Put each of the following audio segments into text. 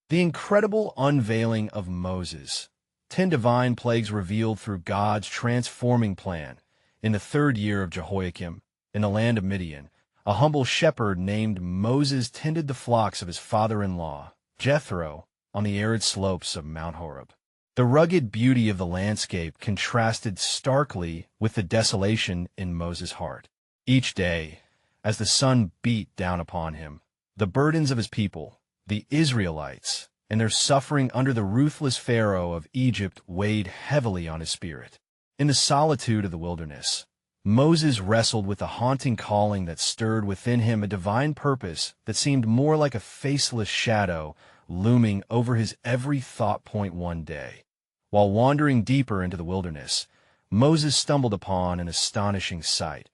The incredible unveiling of Moses. 10 divine plagues revealed through God's transforming plan. In the 3rd year of Jehoiakim, in the land of Midian, a humble shepherd named Moses tended the flocks of his father-in-law, Jethro, on the arid slopes of Mount Horeb. The rugged beauty of the landscape contrasted starkly with the desolation in Moses' heart. Each day, as the sun beat down upon him, the burdens of his people, the Israelites, and their suffering under the ruthless Pharaoh of Egypt weighed heavily on his spirit. In the solitude of the wilderness, Moses wrestled with a haunting calling that stirred within him a divine purpose that seemed more like a faceless shadow looming over his every thought point one day. While wandering deeper into the wilderness, Moses stumbled upon an astonishing sight,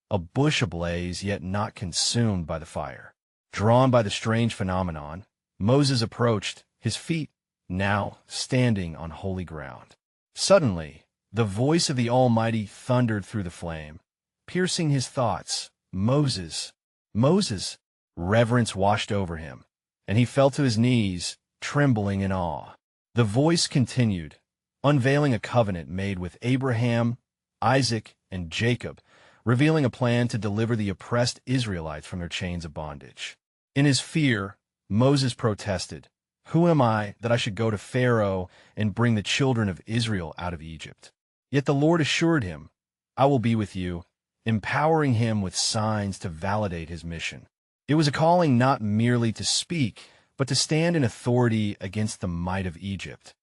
a bush ablaze yet not consumed by the fire. Drawn by the strange phenomenon, Moses approached, his feet now standing on holy ground. Suddenly, the voice of the Almighty thundered through the flame, piercing his thoughts. "Moses, Moses!" Reverence washed over him, and he fell to his knees, trembling in awe. The voice continued, unveiling a covenant made with Abraham, Isaac, and Jacob, revealing a plan to deliver the oppressed Israelites from their chains of bondage. In his fear, Moses protested, "Who am I that I should go to Pharaoh and bring the children of Israel out of Egypt?" Yet the Lord assured him, "I will be with you," empowering him with signs to validate his mission. It was a calling not merely to speak, but to stand in authority against the might of Egypt.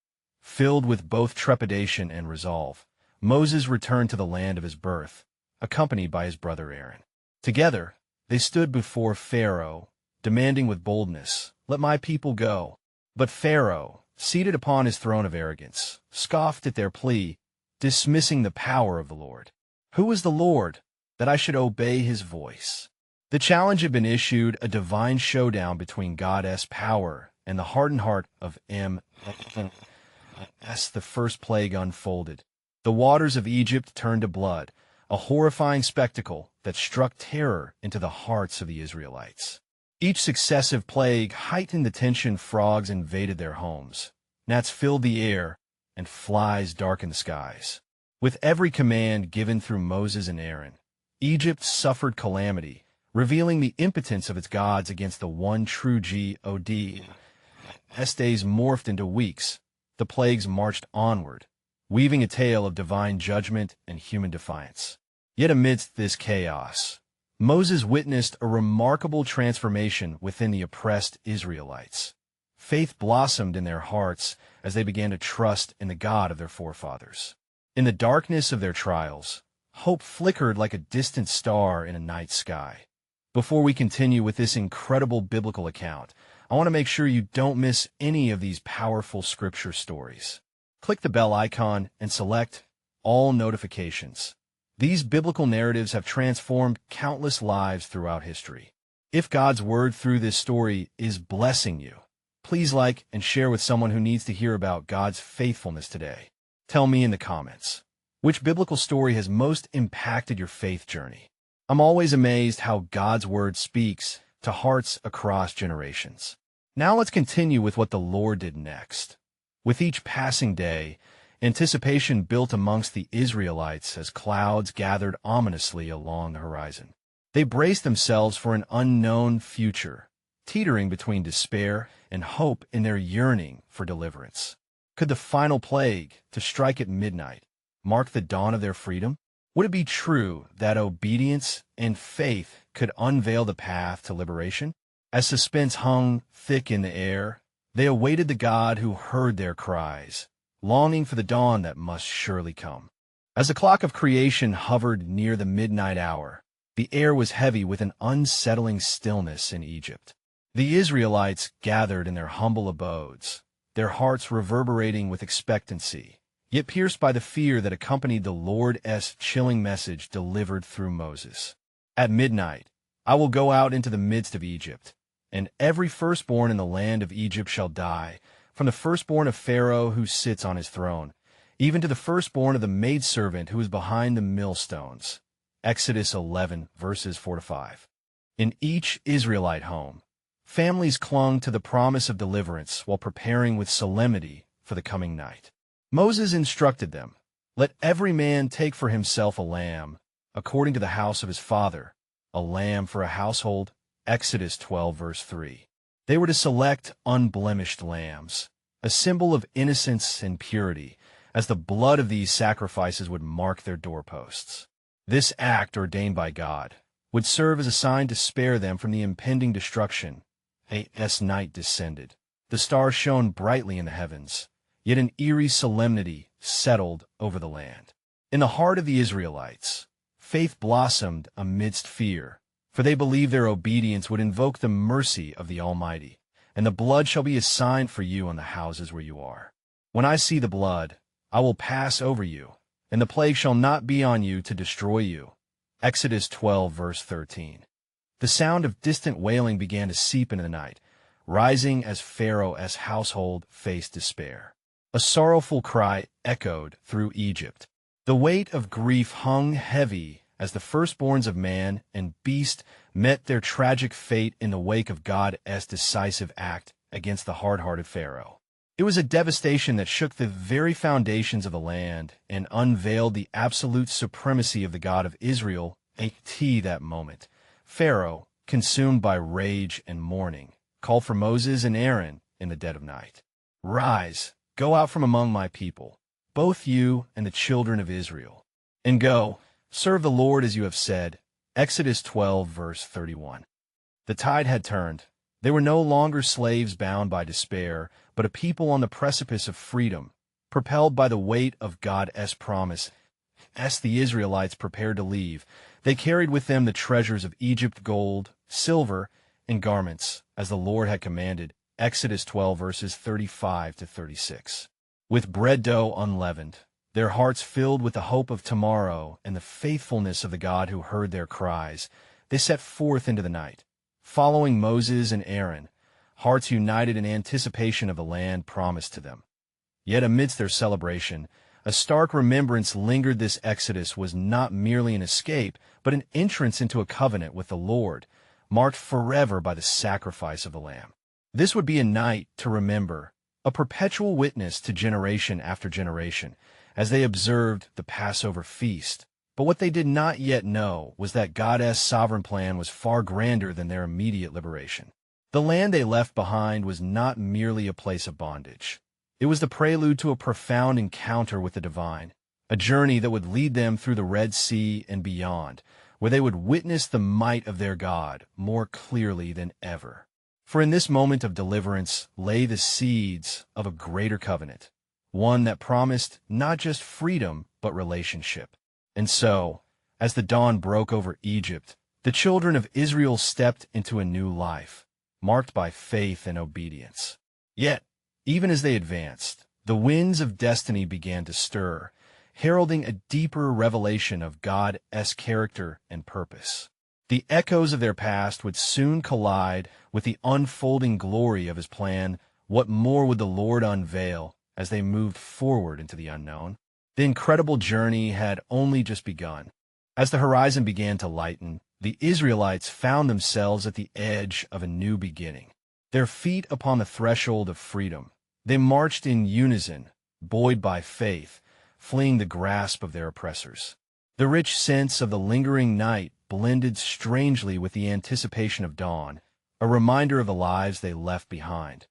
Filled with both trepidation and resolve, Moses returned to the land of his birth, accompanied by his brother Aaron. Together, they stood before Pharaoh, demanding with boldness, "Let my people go." But Pharaoh, seated upon his throne of arrogance, scoffed at their plea, dismissing the power of the Lord. "Who is the Lord, that I should obey his voice?" The challenge had been issued, a divine showdown between God's power and the hardened heart of As the first plague unfolded, the waters of Egypt turned to blood, a horrifying spectacle that struck terror into the hearts of the Israelites. Each successive plague heightened the tension. Frogs invaded their homes, gnats filled the air, and flies darkened the skies. With every command given through Moses and Aaron, Egypt suffered calamity, revealing the impotence of its gods against the one true God. As days morphed into weeks, the plagues marched onward, weaving a tale of divine judgment and human defiance. Yet amidst this chaos, Moses witnessed a remarkable transformation within the oppressed Israelites. Faith blossomed in their hearts as they began to trust in the God of their forefathers. In the darkness of their trials, hope flickered like a distant star in a night sky. Before we continue with this incredible biblical account, I want to make sure you don't miss any of these powerful scripture stories. Click the bell icon and select all notifications. These biblical narratives have transformed countless lives throughout history. If God's word through this story is blessing you, please like and share with someone who needs to hear about God's faithfulness today. Tell me in the comments, which biblical story has most impacted your faith journey? I'm always amazed how God's word speaks to hearts across generations. Now let's continue with what the Lord did next. With each passing day, anticipation built amongst the Israelites as clouds gathered ominously along the horizon. They braced themselves for an unknown future, teetering between despair and hope in their yearning for deliverance. Could the final plague, to strike at midnight, mark the dawn of their freedom? Would it be true that obedience and faith could unveil the path to liberation? As suspense hung thick in the air, they awaited the God who heard their cries, longing for the dawn that must surely come. As the clock of creation hovered near the midnight hour, the air was heavy with an unsettling stillness in Egypt. The Israelites gathered in their humble abodes, their hearts reverberating with expectancy, yet pierced by the fear that accompanied the Lord's chilling message delivered through Moses. At midnight, I will go out into the midst of Egypt, and every firstborn in the land of Egypt shall die, from the firstborn of Pharaoh who sits on his throne, even to the firstborn of the maidservant who is behind the millstones. Exodus 11, verses 4-5. In each Israelite home, Families clung to the promise of deliverance while preparing with solemnity for the coming night. Moses instructed them, "Let every man take for himself a lamb, according to the house of his father, a lamb for a household." Exodus 12, verse 3. They were to select unblemished lambs, a symbol of innocence and purity, as the blood of these sacrifices would mark their doorposts. This act, ordained by God, would serve as a sign to spare them from the impending destruction. As night descended, the stars shone brightly in the heavens, yet an eerie solemnity settled over the land. In the heart of the Israelites, faith blossomed amidst fear, for they believed their obedience would invoke the mercy of the Almighty, and the blood shall be a sign for you on the houses where you are. When I see the blood, I will pass over you, and the plague shall not be on you to destroy you. Exodus 12, verse 13. The sound of distant wailing began to seep into the night, rising as Pharaoh's household faced despair. A sorrowful cry echoed through Egypt. The weight of grief hung heavy as the firstborns of man and beast met their tragic fate in the wake of God's decisive act against the hard-hearted Pharaoh. It was a devastation that shook the very foundations of the land and unveiled the absolute supremacy of the God of Israel. At that moment, Pharaoh, consumed by rage and mourning, called for Moses and Aaron in the dead of night. "Rise, go out from among my people, both you and the children of Israel, and go, serve the Lord as you have said." Exodus 12, verse 31. The tide had turned. They were no longer slaves bound by despair, but a people on the precipice of freedom, propelled by the weight of God's promise. As the Israelites prepared to leave, they carried with them the treasures of Egypt, gold, silver, and garments, as the Lord had commanded. Exodus 12, verses 35 to 36. With bread dough unleavened, their hearts filled with the hope of tomorrow and the faithfulness of the God who heard their cries, they set forth into the night, following Moses and Aaron, hearts united in anticipation of the land promised to them. Yet amidst their celebration, a stark remembrance lingered. This exodus was not merely an escape, but an entrance into a covenant with the Lord, marked forever by the sacrifice of the Lamb. This would be a night to remember, a perpetual witness to generation after generation, as they observed the Passover feast. But what they did not yet know was that God's sovereign plan was far grander than their immediate liberation. The land they left behind was not merely a place of bondage. It was the prelude to a profound encounter with the divine, a journey that would lead them through the Red Sea and beyond, where they would witness the might of their God more clearly than ever. For in this moment of deliverance lay the seeds of a greater covenant, one that promised not just freedom, but relationship. And so, as the dawn broke over Egypt, the children of Israel stepped into a new life, marked by faith and obedience. Yet, even as they advanced, the winds of destiny began to stir, heralding a deeper revelation of God's character and purpose. The echoes of their past would soon collide with the unfolding glory of His plan. What more would the Lord unveil as they moved forward into the unknown? The incredible journey had only just begun. As the horizon began to lighten, the Israelites found themselves at the edge of a new beginning. Their feet upon the threshold of freedom, they marched in unison, buoyed by faith, fleeing the grasp of their oppressors. The rich sense of the lingering night blended strangely with the anticipation of dawn, a reminder of the lives they left behind.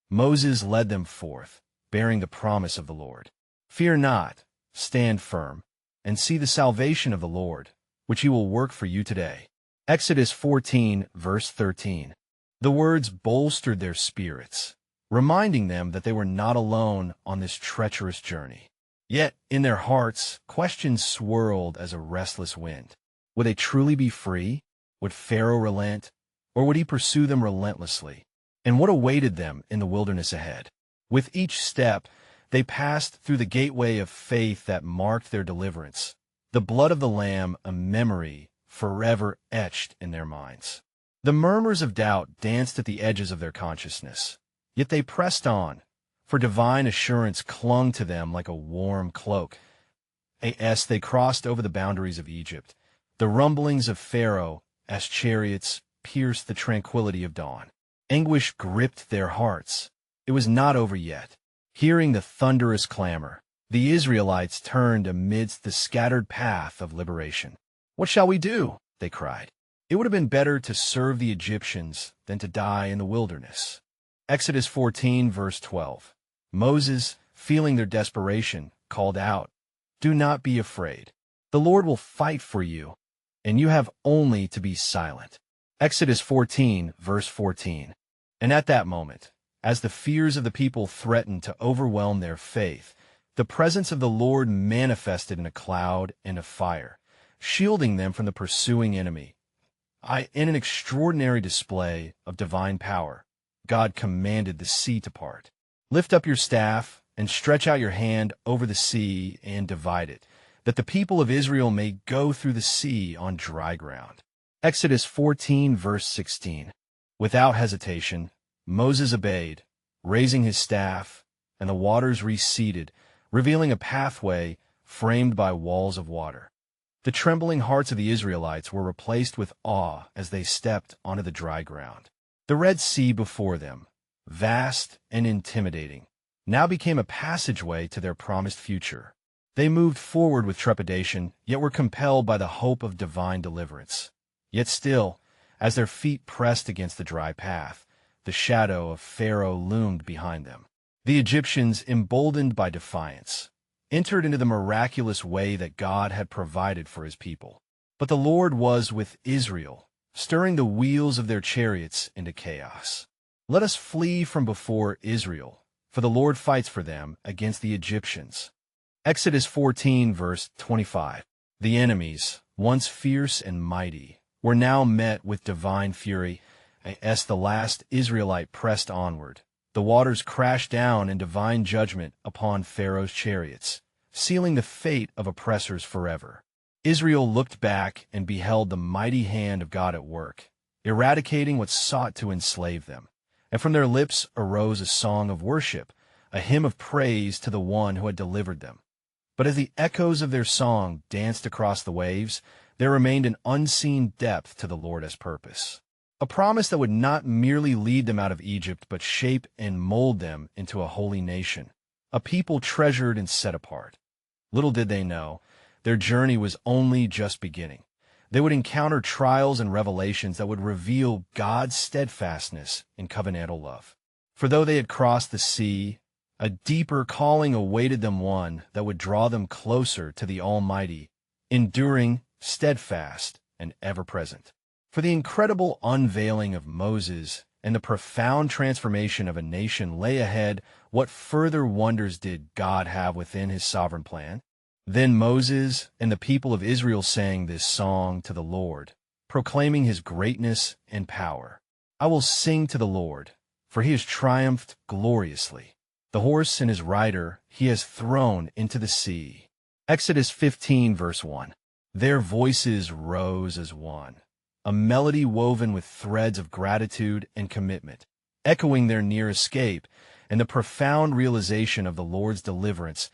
Moses led them forth, bearing the promise of the Lord. "Fear not, stand firm, and see the salvation of the Lord, which He will work for you today." Exodus 14, verse 13. The words bolstered their spirits, reminding them that they were not alone on this treacherous journey. Yet, in their hearts, questions swirled as a restless wind. Would they truly be free? Would Pharaoh relent? Or would he pursue them relentlessly? And what awaited them in the wilderness ahead? With each step, they passed through the gateway of faith that marked their deliverance, the blood of the Lamb, a memory forever etched in their minds. The murmurs of doubt danced at the edges of their consciousness, yet they pressed on, for divine assurance clung to them like a warm cloak. As they crossed over the boundaries of Egypt, the rumblings of Pharaoh's chariots pierced the tranquility of dawn. Anguish gripped their hearts. It was not over yet. Hearing the thunderous clamor, the Israelites turned amidst the scattered path of liberation. "What shall we do?" they cried. "It would have been better to serve the Egyptians than to die in the wilderness." Exodus 14, verse 12. Moses, feeling their desperation, called out, "Do not be afraid. The Lord will fight for you, and you have only to be silent." Exodus 14, verse 14. And at that moment, as the fears of the people threatened to overwhelm their faith, the presence of the Lord manifested in a cloud and a fire, shielding them from the pursuing enemy. In an extraordinary display of divine power, God commanded the sea to part. "Lift up your staff and stretch out your hand over the sea and divide it, that the people of Israel may go through the sea on dry ground." Exodus 14, verse 16. Without hesitation, Moses obeyed, raising his staff, and the waters receded, revealing a pathway framed by walls of water. The trembling hearts of the Israelites were replaced with awe as they stepped onto the dry ground. The Red Sea before them, vast and intimidating, now became a passageway to their promised future. They moved forward with trepidation, yet were compelled by the hope of divine deliverance. Yet still, as their feet pressed against the dry path, the shadow of Pharaoh loomed behind them. The Egyptians, emboldened by defiance, entered into the miraculous way that God had provided for his people. But the Lord was with Israel, stirring the wheels of their chariots into chaos. "Let us flee from before Israel, for the Lord fights for them against the Egyptians." Exodus 14, verse 25. The enemies, once fierce and mighty, were now met with divine fury. As the last Israelite pressed onward, the waters crashed down in divine judgment upon Pharaoh's chariots, sealing the fate of oppressors forever. Israel looked back and beheld the mighty hand of God at work, eradicating what sought to enslave them. And from their lips arose a song of worship, a hymn of praise to the one who had delivered them. But as the echoes of their song danced across the waves, there remained an unseen depth to the Lord's purpose. A promise that would not merely lead them out of Egypt, but shape and mold them into a holy nation, a people treasured and set apart. Little did they know, their journey was only just beginning. They would encounter trials and revelations that would reveal God's steadfastness in covenantal love. For though they had crossed the sea, a deeper calling awaited them, one that would draw them closer to the Almighty, enduring, steadfast, and ever-present. For the incredible unveiling of Moses and the profound transformation of a nation lay ahead, what further wonders did God have within his sovereign plan? Then Moses and the people of Israel sang this song to the Lord, proclaiming his greatness and power. "I will sing to the Lord, for he has triumphed gloriously. The horse and his rider he has thrown into the sea." Exodus 15, verse 1. Their voices rose as one, a melody woven with threads of gratitude and commitment, echoing their near escape and the profound realization of the Lord's deliverance.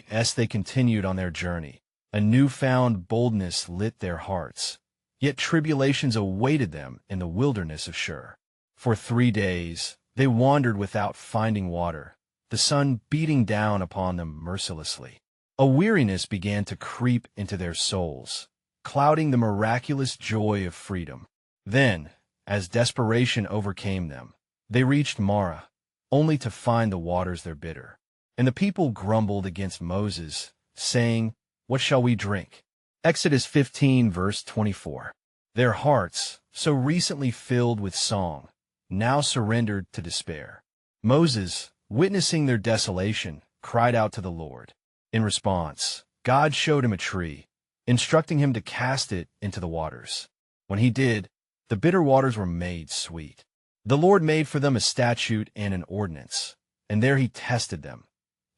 As they continued on their journey, a newfound boldness lit their hearts. Yet tribulations awaited them in the wilderness of Shur. For 3 days they wandered without finding water, the sun beating down upon them mercilessly. A weariness began to creep into their souls, clouding the miraculous joy of freedom. Then, as desperation overcame them, they reached Marah, only to find the waters there bitter. And the people grumbled against Moses, saying, "What shall we drink?" Exodus 15, verse 24. Their hearts, so recently filled with song, now surrendered to despair. Moses, witnessing their desolation, cried out to the Lord. In response, God showed him a tree, instructing him to cast it into the waters. When he did, the bitter waters were made sweet. The Lord made for them a statute and an ordinance, and there he tested them.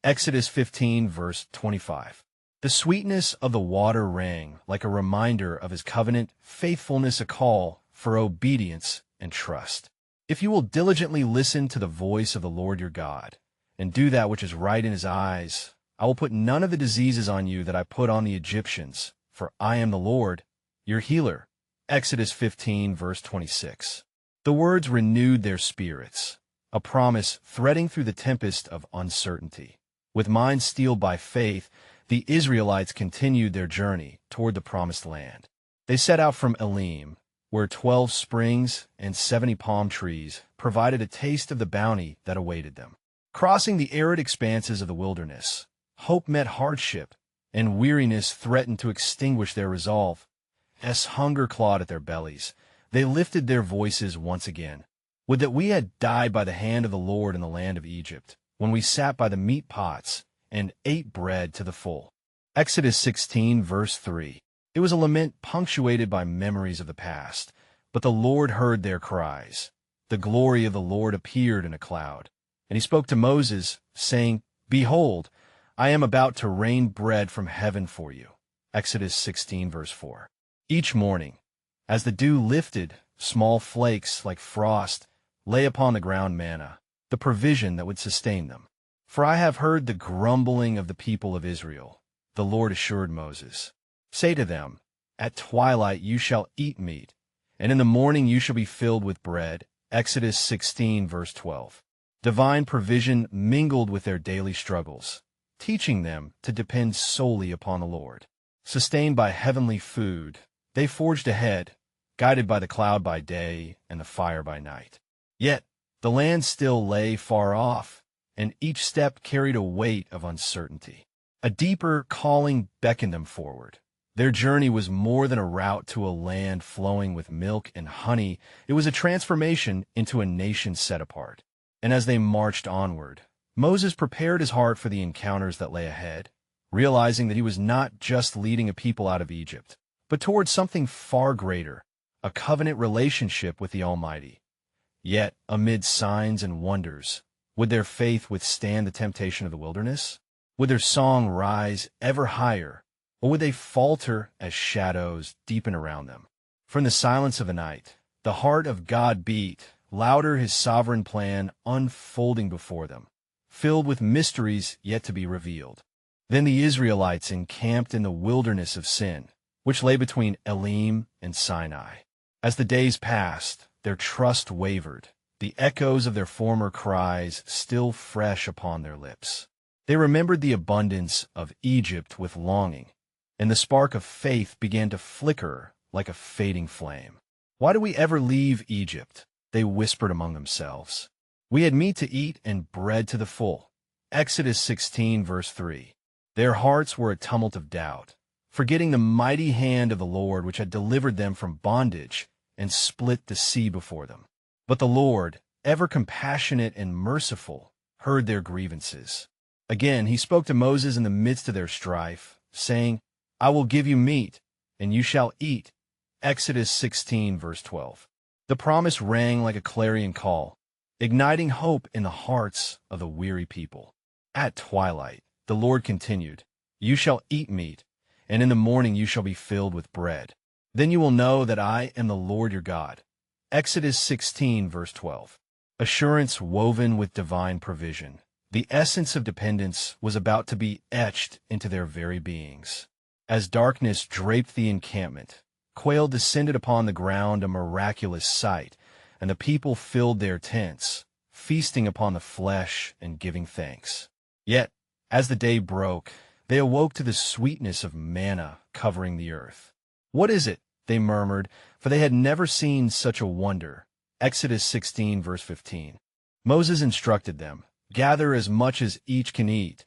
Exodus 15, verse 25. The sweetness of the water rang like a reminder of his covenant faithfulness, a call for obedience and trust. If you will diligently listen to the voice of the Lord your God, and do that which is right in his eyes, I will put none of the diseases on you that I put on the Egyptians, for I am the Lord, your healer. Exodus 15, verse 26. The words renewed their spirits, a promise threading through the tempest of uncertainty. With minds steeled by faith, the Israelites continued their journey toward the Promised Land. They set out from Elim, where 12 springs and 70 palm trees provided a taste of the bounty that awaited them. Crossing the arid expanses of the wilderness, hope met hardship, and weariness threatened to extinguish their resolve. As hunger clawed at their bellies, they lifted their voices once again. Would that we had died by the hand of the Lord in the land of Egypt, when we sat by the meat pots and ate bread to the full. Exodus 16, verse 3. It was a lament punctuated by memories of the past, but the Lord heard their cries. The glory of the Lord appeared in a cloud, and he spoke to Moses, saying, Behold, I am about to rain bread from heaven for you. Exodus 16, verse 4. Each morning, as the dew lifted, small flakes like frost lay upon the ground manna, the provision that would sustain them. For I have heard the grumbling of the people of Israel, the Lord assured Moses. Say to them, At twilight you shall eat meat, and in the morning you shall be filled with bread. Exodus 16, verse 12. Divine provision mingled with their daily struggles, teaching them to depend solely upon the Lord. Sustained by heavenly food, they forged ahead, guided by the cloud by day and the fire by night. Yet the land still lay far off, and each step carried a weight of uncertainty. A deeper calling beckoned them forward. Their journey was more than a route to a land flowing with milk and honey. It was a transformation into a nation set apart. And as they marched onward, Moses prepared his heart for the encounters that lay ahead, realizing that he was not just leading a people out of Egypt, but towards something far greater, a covenant relationship with the Almighty. Yet, amid signs and wonders, would their faith withstand the temptation of the wilderness? Would their song rise ever higher, or would they falter as shadows deepen around them? From the silence of the night, the heart of God beat, louder, his sovereign plan unfolding before them, filled with mysteries yet to be revealed. Then the Israelites encamped in the wilderness of Sin, which lay between Elim and Sinai. As the days passed, their trust wavered, the echoes of their former cries still fresh upon their lips. They remembered the abundance of Egypt with longing, and the spark of faith began to flicker like a fading flame. Why do we ever leave Egypt? They whispered among themselves. We had meat to eat and bread to the full. Exodus 16, verse 3. Their hearts were a tumult of doubt, forgetting the mighty hand of the Lord which had delivered them from bondage and split the sea before them. But the Lord, ever compassionate and merciful, heard their grievances. Again he spoke to Moses in the midst of their strife, saying, I will give you meat, and you shall eat. Exodus 16, verse 12. The promise rang like a clarion call, igniting hope in the hearts of the weary people. At twilight, the Lord continued, You shall eat meat, and in the morning you shall be filled with bread. Then you will know that I am the Lord your God. Exodus 16, verse 12. Assurance woven with divine provision. The essence of dependence was about to be etched into their very beings. As darkness draped the encampment, quail descended upon the ground, a miraculous sight, and the people filled their tents, feasting upon the flesh and giving thanks. Yet, as the day broke, they awoke to the sweetness of manna covering the earth. What is it? They murmured, for they had never seen such a wonder. Exodus 16, verse 15. Moses instructed them, Gather as much as each can eat.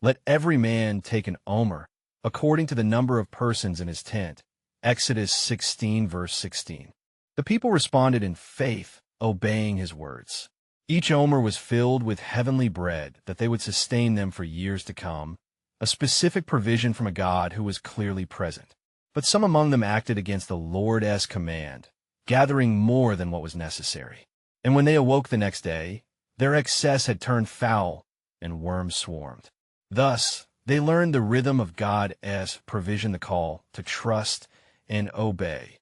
Let every man take an omer, according to the number of persons in his tent. Exodus 16, verse 16. The people responded in faith, obeying his words. Each omer was filled with heavenly bread that they would sustain them for years to come, a specific provision from a God who was clearly present. But some among them acted against the Lord's command, gathering more than what was necessary. And when they awoke the next day, their excess had turned foul, and worms swarmed. Thus, they learned the rhythm of God's provision, the call to trust and obey.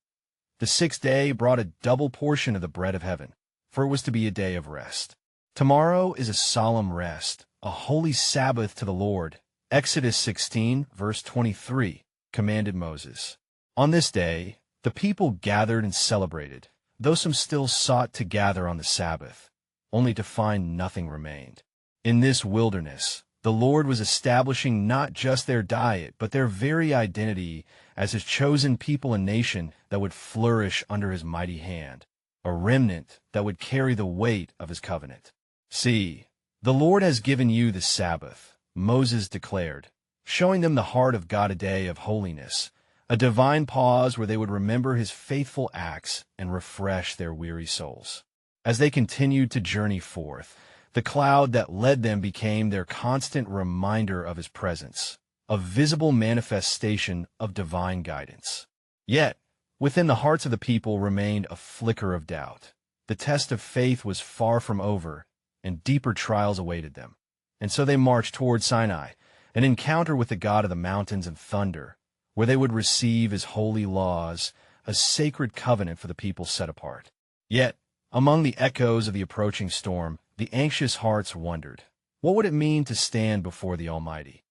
The sixth day brought a double portion of the bread of heaven, for it was to be a day of rest. Tomorrow is a solemn rest, a holy Sabbath to the Lord. Exodus 16, verse 23, commanded Moses. On this day, the people gathered and celebrated, though some still sought to gather on the Sabbath, only to find nothing remained. In this wilderness, the Lord was establishing not just their diet, but their very identity as his chosen people and nation that would flourish under his mighty hand, a remnant that would carry the weight of his covenant. "See, the Lord has given you the Sabbath," Moses declared, showing them the heart of God, a day of holiness, a divine pause where they would remember his faithful acts and refresh their weary souls. As they continued to journey forth, the cloud that led them became their constant reminder of his presence, a visible manifestation of divine guidance. Yet, within the hearts of the people remained a flicker of doubt. The test of faith was far from over, and deeper trials awaited them. And so they marched toward Sinai, an encounter with the God of the mountains and thunder, where they would receive his holy laws, a sacred covenant for the people set apart. Yet, among the echoes of the approaching storm, the anxious hearts wondered, what would it mean to stand before the Almighty?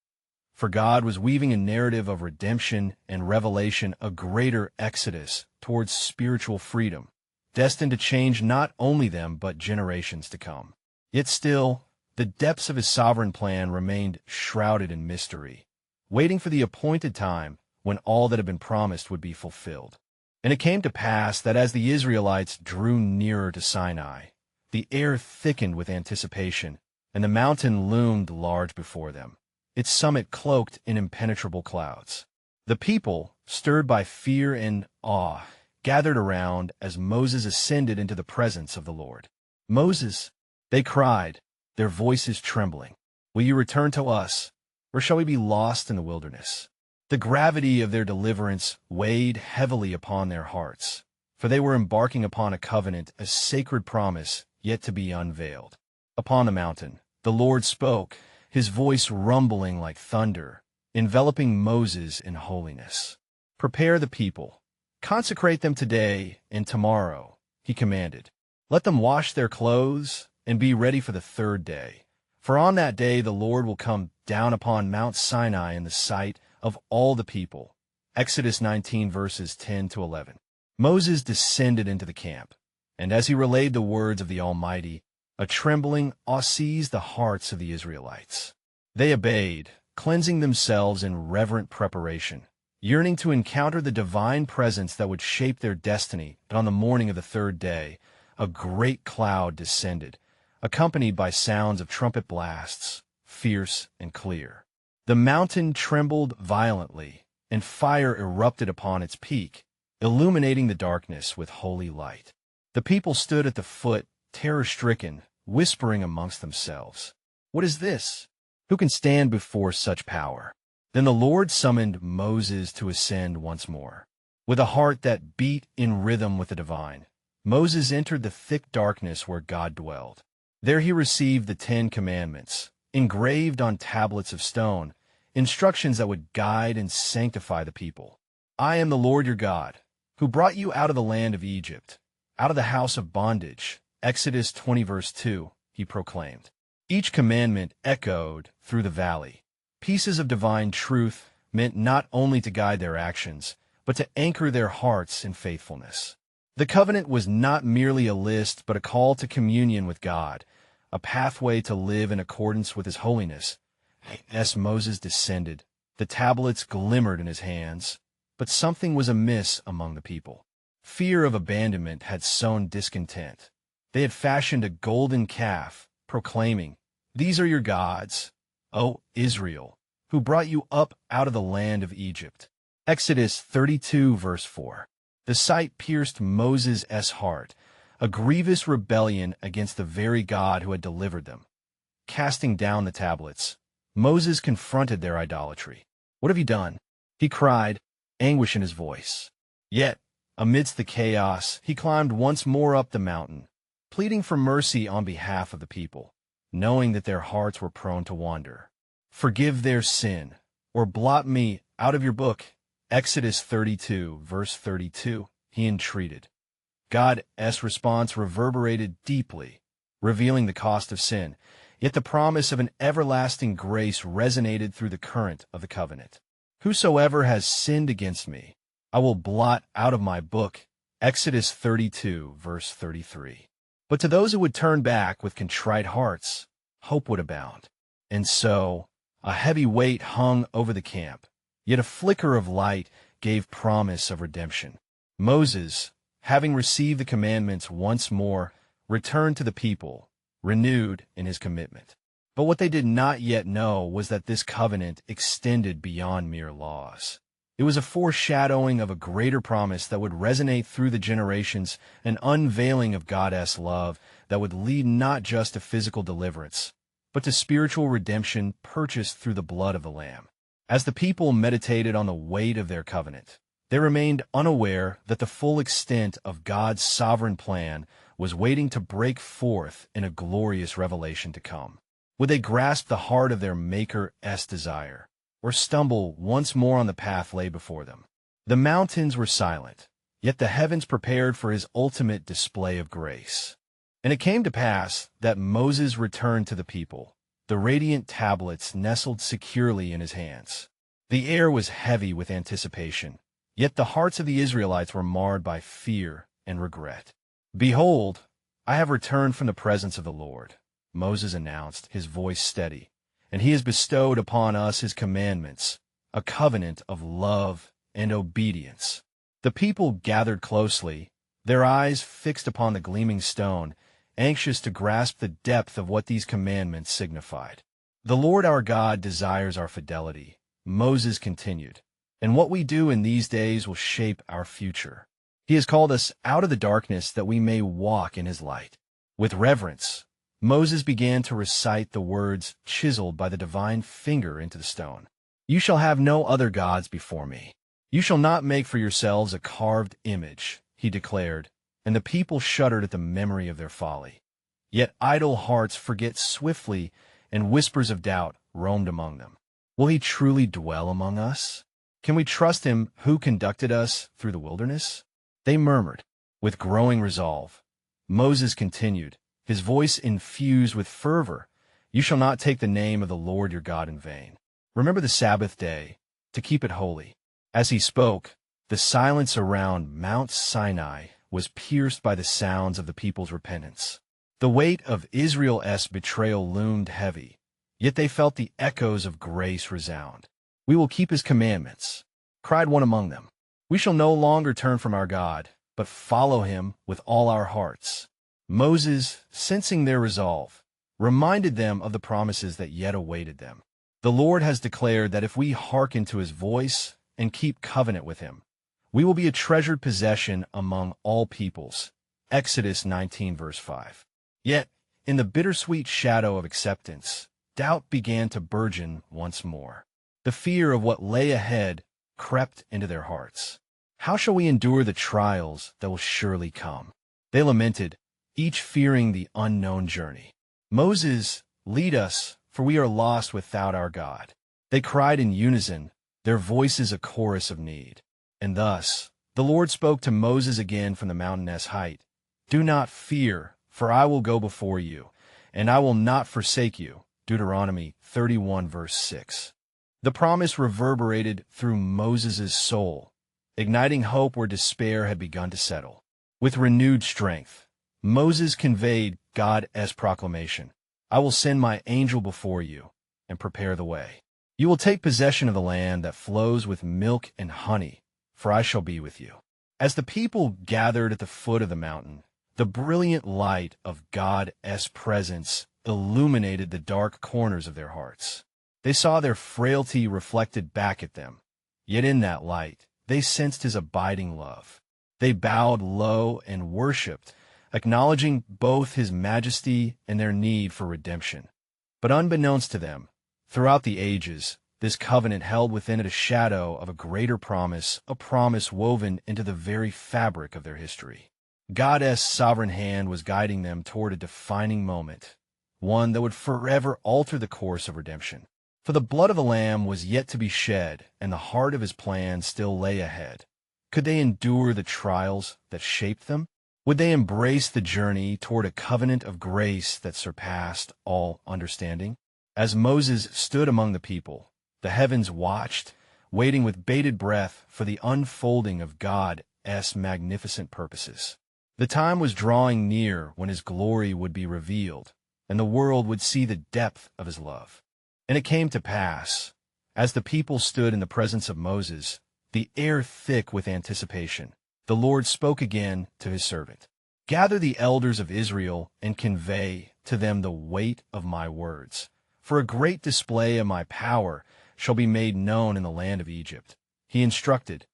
For God was weaving a narrative of redemption and revelation, a greater exodus towards spiritual freedom, destined to change not only them but generations to come. Yet still, the depths of his sovereign plan remained shrouded in mystery, waiting for the appointed time when all that had been promised would be fulfilled. And it came to pass that as the Israelites drew nearer to Sinai, the air thickened with anticipation, and the mountain loomed large before them, its summit cloaked in impenetrable clouds. The people, stirred by fear and awe, gathered around as Moses ascended into the presence of the Lord. "Moses," they cried, their voices trembling, "will you return to us, or shall we be lost in the wilderness?" The gravity of their deliverance weighed heavily upon their hearts, for they were embarking upon a covenant, a sacred promise yet to be unveiled. Upon the mountain, the Lord spoke, his voice rumbling like thunder, enveloping Moses in holiness. "Prepare the people, consecrate them today and tomorrow," he commanded. "Let them wash their clothes and be ready for the third day. For on that day the Lord will come down upon Mount Sinai in the sight of all the people." Exodus 19 verses 10 to 11. Moses descended into the camp, and as he relayed the words of the Almighty, a trembling awe seized the hearts of the Israelites. They obeyed, cleansing themselves in reverent preparation, yearning to encounter the divine presence that would shape their destiny. But on the morning of the third day, a great cloud descended, accompanied by sounds of trumpet blasts, fierce and clear. The mountain trembled violently, and fire erupted upon its peak, illuminating the darkness with holy light. The people stood at the foot, terror-stricken, whispering amongst themselves, "What is this? Who can stand before such power?" Then the Lord summoned Moses to ascend once more. With a heart that beat in rhythm with the divine, Moses entered the thick darkness where God dwelled. There he received the 10 Commandments, engraved on tablets of stone, instructions that would guide and sanctify the people. "I am the Lord your God, who brought you out of the land of Egypt, out of the house of bondage." Exodus 20 verse 2, he proclaimed. Each commandment echoed through the valley, pieces of divine truth meant not only to guide their actions, but to anchor their hearts in faithfulness. The covenant was not merely a list, but a call to communion with God, a pathway to live in accordance with his holiness. As Moses descended, the tablets glimmered in his hands, but something was amiss among the people. Fear of abandonment had sown discontent. They had fashioned a golden calf, proclaiming, "These are your gods, O Israel, who brought you up out of the land of Egypt." Exodus 32 verse 4. The sight pierced Moses' heart, a grievous rebellion against the very God who had delivered them. Casting down the tablets, Moses confronted their idolatry. "What have you done?" he cried, anguish in his voice. Yet, amidst the chaos, he climbed once more up the mountain, pleading for mercy on behalf of the people, knowing that their hearts were prone to wander. "Forgive their sin, or blot me out of your book." Exodus 32, verse 32, he entreated. God's response reverberated deeply, revealing the cost of sin, yet the promise of an everlasting grace resonated through the current of the covenant. "Whosoever has sinned against me, I will blot out of my book," Exodus 32, verse 33. But to those who would turn back with contrite hearts, hope would abound. And so, a heavy weight hung over the camp, yet a flicker of light gave promise of redemption. Moses, having received the commandments once more, returned to the people, renewed in his commitment. But what they did not yet know was that this covenant extended beyond mere laws. It was a foreshadowing of a greater promise that would resonate through the generations, an unveiling of God's love that would lead not just to physical deliverance, but to spiritual redemption purchased through the blood of the Lamb. As the people meditated on the weight of their covenant, they remained unaware that the full extent of God's sovereign plan was waiting to break forth in a glorious revelation to come. Would they grasp the heart of their Maker's desire, or stumble once more on the path laid before them? The mountains were silent, yet the heavens prepared for his ultimate display of grace. And it came to pass that Moses returned to the people, the radiant tablets nestled securely in his hands. The air was heavy with anticipation, yet the hearts of the Israelites were marred by fear and regret. "Behold, I have returned from the presence of the Lord," Moses announced, his voice steady, "and he has bestowed upon us his commandments, a covenant of love and obedience." The people gathered closely, their eyes fixed upon the gleaming stone, anxious to grasp the depth of what these commandments signified. "The Lord our God desires our fidelity," Moses continued, "and what we do in these days will shape our future. He has called us out of the darkness that we may walk in his light." With reverence, Moses began to recite the words chiseled by the divine finger into the stone. "You shall have no other gods before me. You shall not make for yourselves a carved image," he declared, and the people shuddered at the memory of their folly. Yet idle hearts forget swiftly, and whispers of doubt roamed among them. Will he truly dwell among us? Can we trust him who conducted us through the wilderness? They murmured. With growing resolve, Moses continued, his voice infused with fervor, "You shall not take the name of the Lord your God in vain. Remember the Sabbath day, to keep it holy." As he spoke, the silence around Mount Sinai was pierced by the sounds of the people's repentance. The weight of Israel's betrayal loomed heavy, yet they felt the echoes of grace resound. "We will keep his commandments," cried one among them. "We shall no longer turn from our God, but follow him with all our hearts." Moses, sensing their resolve, reminded them of the promises that yet awaited them. "The Lord has declared that if we hearken to his voice and keep covenant with him, we will be a treasured possession among all peoples." Exodus 19, verse 5. Yet, in the bittersweet shadow of acceptance, doubt began to burgeon once more. The fear of what lay ahead crept into their hearts. "How shall we endure the trials that will surely come?" They lamented, each fearing the unknown journey. "Moses, lead us, for we are lost without our God." They cried in unison, their voices a chorus of need. And thus, the Lord spoke to Moses again from the mountainous height. "Do not fear, for I will go before you, and I will not forsake you." Deuteronomy 31, verse 6. The promise reverberated through Moses' soul, igniting hope where despair had begun to settle. With renewed strength, Moses conveyed God's proclamation, "I will send my angel before you and prepare the way. You will take possession of the land that flows with milk and honey, for I shall be with you." As the people gathered at the foot of the mountain, the brilliant light of God's presence illuminated the dark corners of their hearts. They saw their frailty reflected back at them, yet in that light, they sensed his abiding love. They bowed low and worshipped, acknowledging both his majesty and their need for redemption. But unbeknownst to them, throughout the ages, this covenant held within it a shadow of a greater promise, a promise woven into the very fabric of their history. God's sovereign hand was guiding them toward a defining moment, one that would forever alter the course of redemption. For the blood of the Lamb was yet to be shed, and the heart of his plan still lay ahead. Could they endure the trials that shaped them? Would they embrace the journey toward a covenant of grace that surpassed all understanding? As Moses stood among the people, the heavens watched, waiting with bated breath for the unfolding of God's God's magnificent purposes. The time was drawing near when his glory would be revealed, and the world would see the depth of his love. And it came to pass, as the people stood in the presence of Moses, the air thick with anticipation, the Lord spoke again to his servant. Gather the elders of Israel and convey to them the weight of my words. For a great display of my power shall be made known in the land of Egypt. He instructed.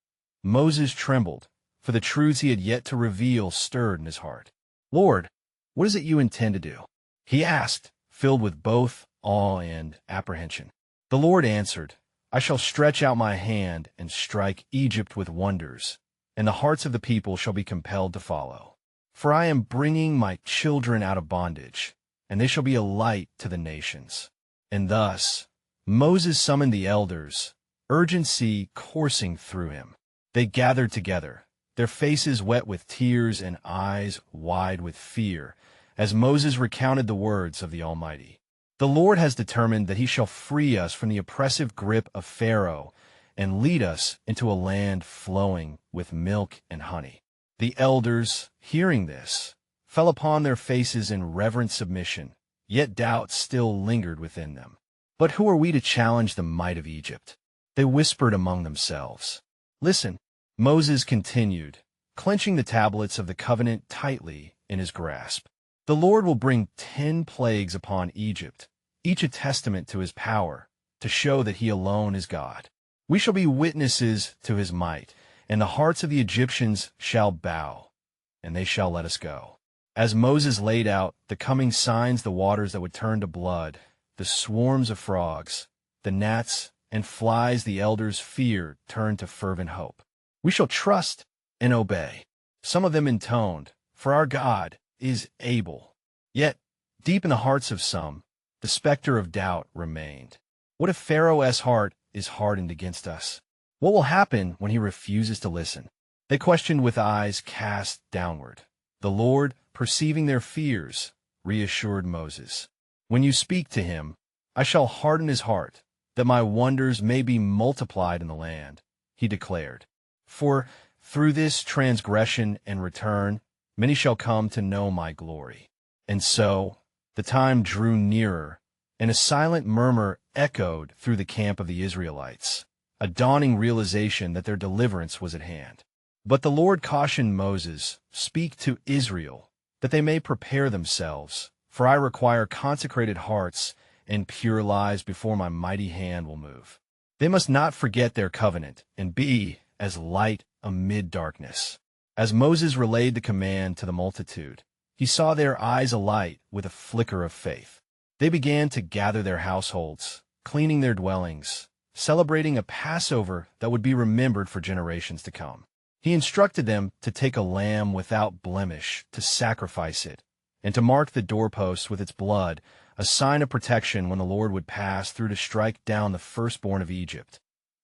Moses trembled, for the truths he had yet to reveal stirred in his heart. Lord, what is it you intend to do? He asked, filled with both awe and apprehension. The Lord answered, I shall stretch out my hand and strike Egypt with wonders, and the hearts of the people shall be compelled to follow. For I am bringing my children out of bondage, and they shall be a light to the nations. And thus Moses summoned the elders, urgency coursing through him. They gathered together, their faces wet with tears and eyes wide with fear, as Moses recounted the words of the Almighty. The Lord has determined that he shall free us from the oppressive grip of Pharaoh and lead us into a land flowing with milk and honey. The elders, hearing this, fell upon their faces in reverent submission, yet doubt still lingered within them. But who are we to challenge the might of Egypt? They whispered among themselves. Listen, Moses continued, clenching the tablets of the covenant tightly in his grasp. The Lord will bring 10 plagues upon Egypt, each a testament to his power, to show that he alone is God. We shall be witnesses to his might, and the hearts of the Egyptians shall bow, and they shall let us go. As Moses laid out the coming signs, the waters that would turn to blood, the swarms of frogs, the gnats and flies the elders' fear turned to fervent hope. We shall trust and obey. Some of them intoned, for our God is able. Yet, deep in the hearts of some, the specter of doubt remained. What if Pharaoh's heart is hardened against us? What will happen when he refuses to listen? They questioned with eyes cast downward. The Lord, perceiving their fears, reassured Moses. When you speak to him, I shall harden his heart, that my wonders may be multiplied in the land, he declared. For through this transgression and return, many shall come to know my glory. And so the time drew nearer, and a silent murmur echoed through the camp of the Israelites, a dawning realization that their deliverance was at hand. But the Lord cautioned Moses, speak to Israel, that they may prepare themselves, for I require consecrated hearts and pure lives before my mighty hand will move. They must not forget their covenant and be as light amid darkness. As Moses relayed the command to the multitude, he saw their eyes alight with a flicker of faith. They began to gather their households, cleaning their dwellings, celebrating a Passover that would be remembered for generations to come. He instructed them to take a lamb without blemish, to sacrifice it, and to mark the doorposts with its blood, a sign of protection when the Lord would pass through to strike down the firstborn of Egypt.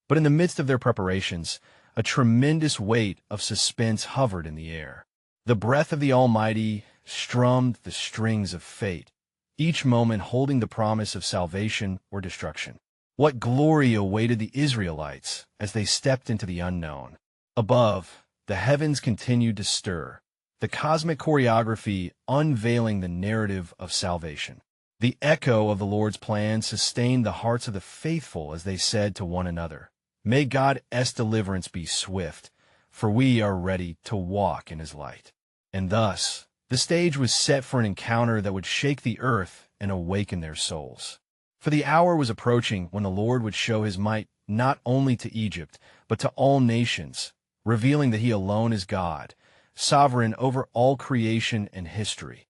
But in the midst of their preparations, a tremendous weight of suspense hovered in the air. The breath of the Almighty strummed the strings of fate, each moment holding the promise of salvation or destruction. What glory awaited the Israelites as they stepped into the unknown. Above, the heavens continued to stir, the cosmic choreography unveiling the narrative of salvation. The echo of the Lord's plan sustained the hearts of the faithful as they said to one another, May God's deliverance be swift, for we are ready to walk in his light. And thus, the stage was set for an encounter that would shake the earth and awaken their souls. For the hour was approaching when the Lord would show his might not only to Egypt, but to all nations, revealing that he alone is God, sovereign over all creation and history.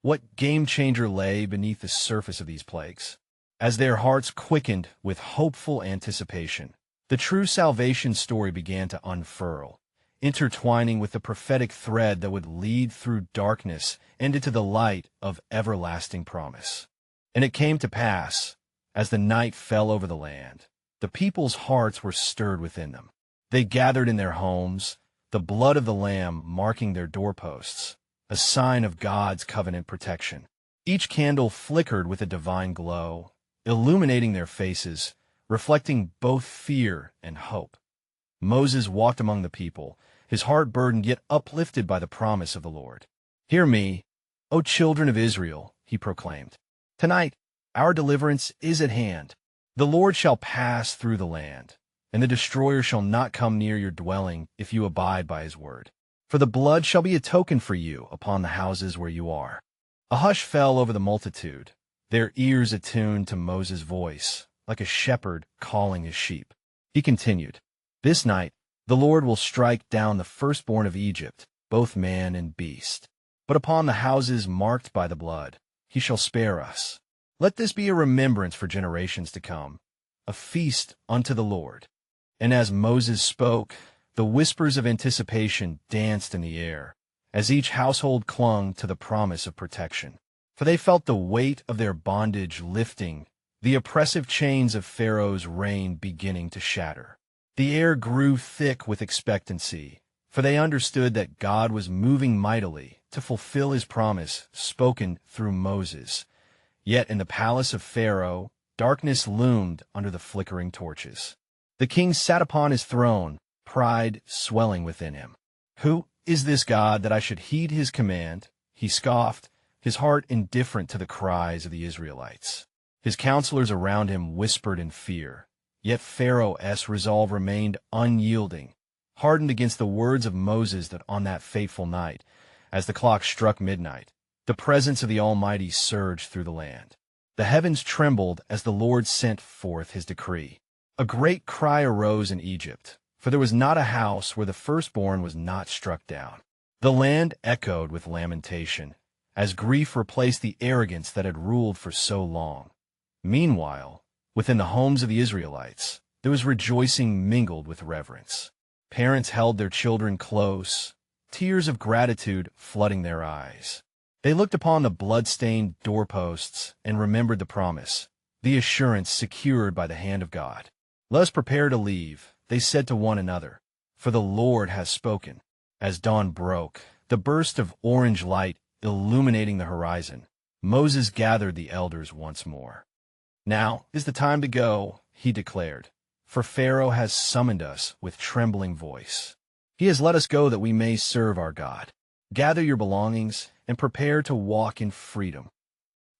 What game-changer lay beneath the surface of these plagues? As their hearts quickened with hopeful anticipation, the true salvation story began to unfurl, intertwining with the prophetic thread that would lead through darkness and into the light of everlasting promise. And it came to pass, as the night fell over the land, the people's hearts were stirred within them. They gathered in their homes, the blood of the Lamb marking their doorposts, a sign of God's covenant protection. Each candle flickered with a divine glow, illuminating their faces, reflecting both fear and hope. Moses walked among the people, his heart burdened yet uplifted by the promise of the Lord. "Hear me, O children of Israel," he proclaimed. "Tonight our deliverance is at hand. The Lord shall pass through the land, and the destroyer shall not come near your dwelling if you abide by his word. For the blood shall be a token for you upon the houses where you are." A hush fell over the multitude, their ears attuned to Moses' voice, like a shepherd calling his sheep. He continued, "This night the Lord will strike down the firstborn of Egypt, both man and beast. But upon the houses marked by the blood, he shall spare us. Let this be a remembrance for generations to come, a feast unto the Lord." And as Moses spoke, the whispers of anticipation danced in the air, as each household clung to the promise of protection. For they felt the weight of their bondage lifting, the oppressive chains of Pharaoh's reign beginning to shatter. The air grew thick with expectancy, for they understood that God was moving mightily to fulfill his promise spoken through Moses. Yet in the palace of Pharaoh, darkness loomed under the flickering torches. The king sat upon his throne, pride swelling within him. "Who is this God that I should heed his command?" he scoffed, his heart indifferent to the cries of the Israelites. His counselors around him whispered in fear, yet Pharaoh's resolve remained unyielding, hardened against the words of Moses that on that fateful night, as the clock struck midnight, the presence of the Almighty surged through the land. The heavens trembled as the Lord sent forth his decree. A great cry arose in Egypt, for there was not a house where the firstborn was not struck down. The land echoed with lamentation, as grief replaced the arrogance that had ruled for so long. Meanwhile, within the homes of the Israelites, there was rejoicing mingled with reverence. Parents held their children close, tears of gratitude flooding their eyes. They looked upon the blood-stained doorposts and remembered the promise, the assurance secured by the hand of God. "Let us prepare to leave," they said to one another, "for the Lord has spoken." As dawn broke, the burst of orange light illuminating the horizon, Moses gathered the elders once more. "Now is the time to go," he declared, "for Pharaoh has summoned us with trembling voice. He has let us go that we may serve our God. Gather your belongings and prepare to walk in freedom."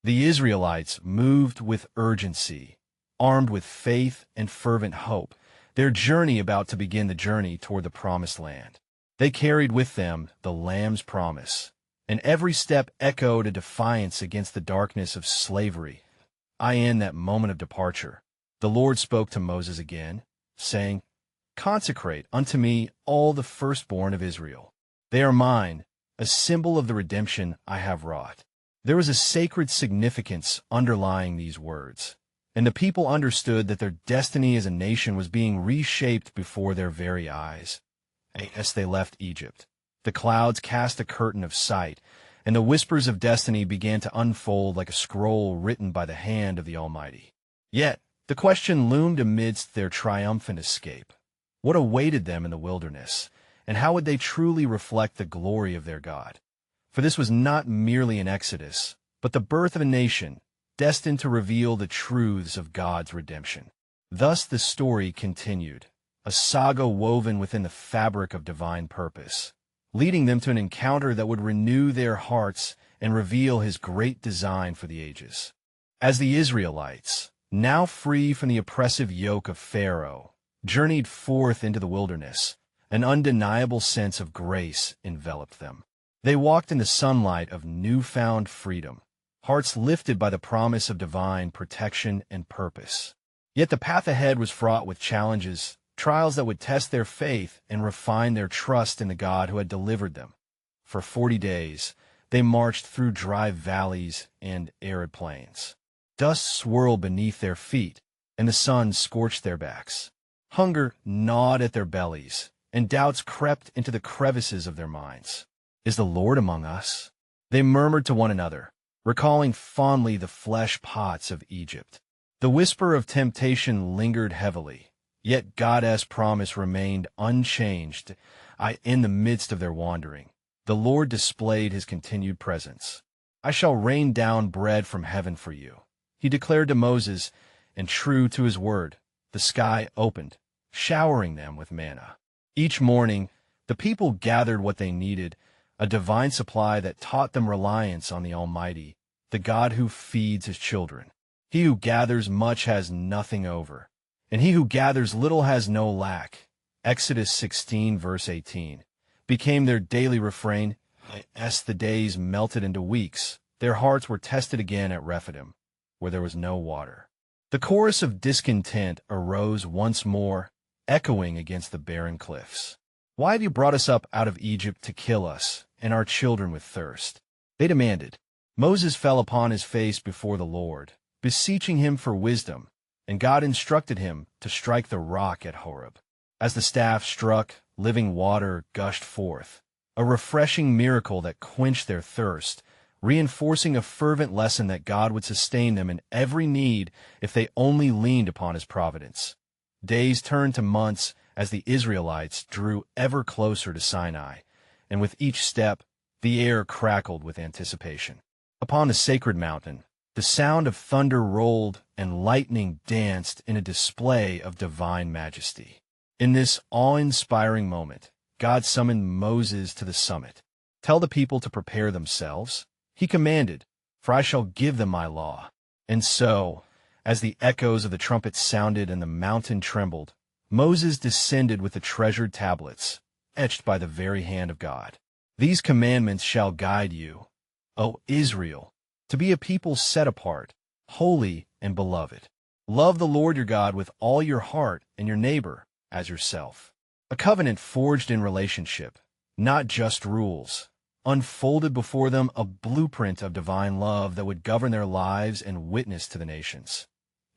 The Israelites moved with urgency, armed with faith and fervent hope, their journey about to begin the journey toward the promised land. They carried with them the Lamb's promise, and every step echoed a defiance against the darkness of slavery. In that moment of departure, the Lord spoke to Moses again, saying, "Consecrate unto me all the firstborn of Israel. They are mine, a symbol of the redemption I have wrought." There was a sacred significance underlying these words, and the people understood that their destiny as a nation was being reshaped before their very eyes. As they left Egypt, the clouds cast a curtain of sight, and the whispers of destiny began to unfold like a scroll written by the hand of the Almighty. Yet, the question loomed amidst their triumphant escape. What awaited them in the wilderness, and how would they truly reflect the glory of their God? For this was not merely an exodus, but the birth of a nation, destined to reveal the truths of God's redemption. Thus the story continued, a saga woven within the fabric of divine purpose, leading them to an encounter that would renew their hearts and reveal his great design for the ages. As the Israelites, now free from the oppressive yoke of Pharaoh, journeyed forth into the wilderness, an undeniable sense of grace enveloped them. They walked in the sunlight of newfound freedom, hearts lifted by the promise of divine protection and purpose. Yet the path ahead was fraught with challenges, trials that would test their faith and refine their trust in the God who had delivered them. For 40 days, they marched through dry valleys and arid plains. Dust swirled beneath their feet, and the sun scorched their backs. Hunger gnawed at their bellies, and doubts crept into the crevices of their minds. "Is the Lord among us?" they murmured to one another, recalling fondly the flesh pots of Egypt. The whisper of temptation lingered heavily, yet God's promise remained unchanged. In the midst of their wandering, the Lord displayed his continued presence. "I shall rain down bread from heaven for you," he declared to Moses, and true to his word, the sky opened, showering them with manna. Each morning, The people gathered what they needed, a divine supply that taught them reliance on the Almighty, the God who feeds his children. He who gathers much has nothing over, and he who gathers little has no lack. Exodus 16, verse 18, became their daily refrain. As the days melted into weeks, their hearts were tested again at Rephidim, where there was no water. The chorus of discontent arose once more, echoing against the barren cliffs. Why have you brought us up out of Egypt to kill us and our children with thirst? They demanded. Moses fell upon his face before the Lord, beseeching him for wisdom, and God instructed him to strike the rock at Horeb. As the staff struck, living water gushed forth, a refreshing miracle that quenched their thirst, reinforcing a fervent lesson that God would sustain them in every need if they only leaned upon his providence. Days turned to months as the Israelites drew ever closer to Sinai, and with each step, the air crackled with anticipation. Upon the sacred mountain, the sound of thunder rolled and lightning danced in a display of divine majesty. In this awe-inspiring moment, God summoned Moses to the summit. Tell the people to prepare themselves, he commanded, for I shall give them my law. And so, as the echoes of the trumpet sounded and the mountain trembled, Moses descended with the treasured tablets, etched by the very hand of God. These commandments shall guide you, O Israel, to be a people set apart, holy and beloved. Love the Lord your God with all your heart and your neighbor as yourself. A covenant forged in relationship, not just rules, unfolded before them a blueprint of divine love that would govern their lives and witness to the nations.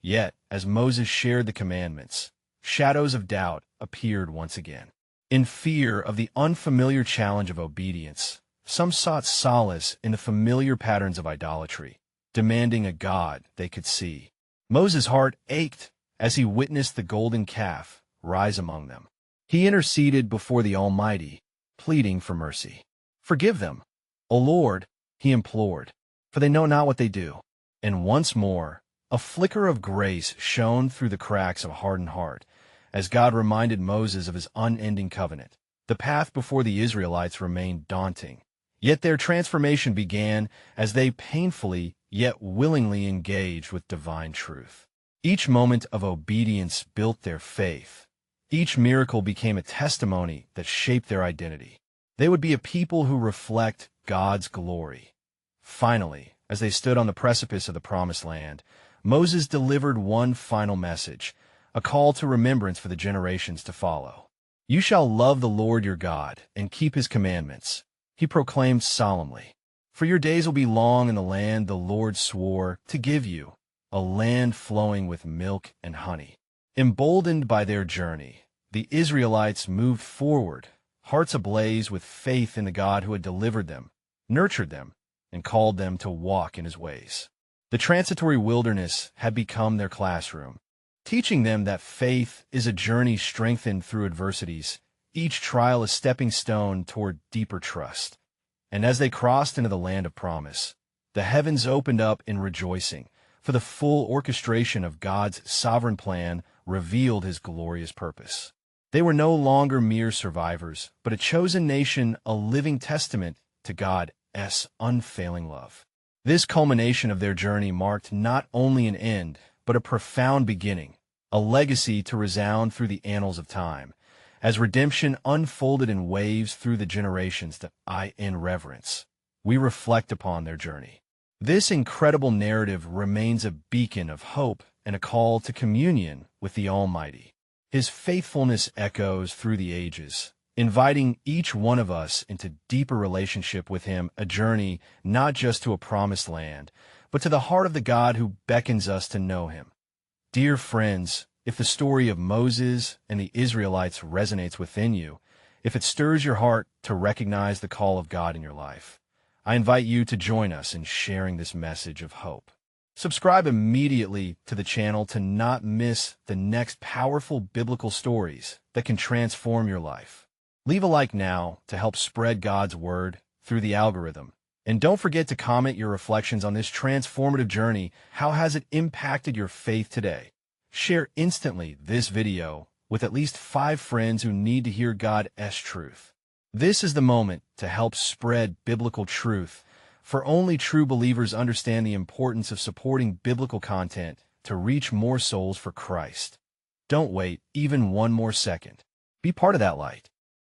Yet, as Moses shared the commandments, shadows of doubt appeared once again. In fear of the unfamiliar challenge of obedience, some sought solace in the familiar patterns of idolatry, demanding a God they could see. Moses' heart ached as he witnessed the golden calf rise among them. He interceded before the Almighty, pleading for mercy. Forgive them, O Lord, he implored, for they know not what they do. And once more, a flicker of grace shone through the cracks of a hardened heart, as God reminded Moses of his unending covenant. The path before the Israelites remained daunting, yet their transformation began as they painfully yet willingly engaged with divine truth. Each moment of obedience built their faith. Each miracle became a testimony that shaped their identity. They would be a people who reflect God's glory. Finally, as they stood on the precipice of the Promised Land, Moses delivered one final message, a call to remembrance for the generations to follow. You shall love the Lord your God and keep his commandments, he proclaimed solemnly. For your days will be long in the land the Lord swore to give you, a land flowing with milk and honey. Emboldened by their journey, the Israelites moved forward, hearts ablaze with faith in the God who had delivered them, nurtured them, and called them to walk in his ways. The transitory wilderness had become their classroom, teaching them that faith is a journey strengthened through adversities, each trial a stepping stone toward deeper trust. And as they crossed into the land of promise, the heavens opened up in rejoicing, for the full orchestration of God's sovereign plan revealed his glorious purpose. They were no longer mere survivors, but a chosen nation, a living testament to God's unfailing love. This culmination of their journey marked not only an end, but a profound beginning, a legacy to resound through the annals of time, as redemption unfolded in waves through the generations in reverence. We reflect upon their journey. This incredible narrative remains a beacon of hope and a call to communion with the Almighty. His faithfulness echoes through the ages, inviting each one of us into deeper relationship with him, a journey not just to a promised land, but to the heart of the God who beckons us to know him. Dear friends, if the story of Moses and the Israelites resonates within you, if it stirs your heart to recognize the call of God in your life, I invite you to join us in sharing this message of hope. Subscribe immediately to the channel to not miss the next powerful biblical stories that can transform your life. Leave a like now to help spread God's word through the algorithm. And don't forget to comment your reflections on this transformative journey. How has it impacted your faith today? Share instantly this video with at least 5 friends who need to hear God's truth. This is the moment to help spread biblical truth, for only true believers understand the importance of supporting biblical content to reach more souls for Christ. Don't wait even one more second. Be part of that light.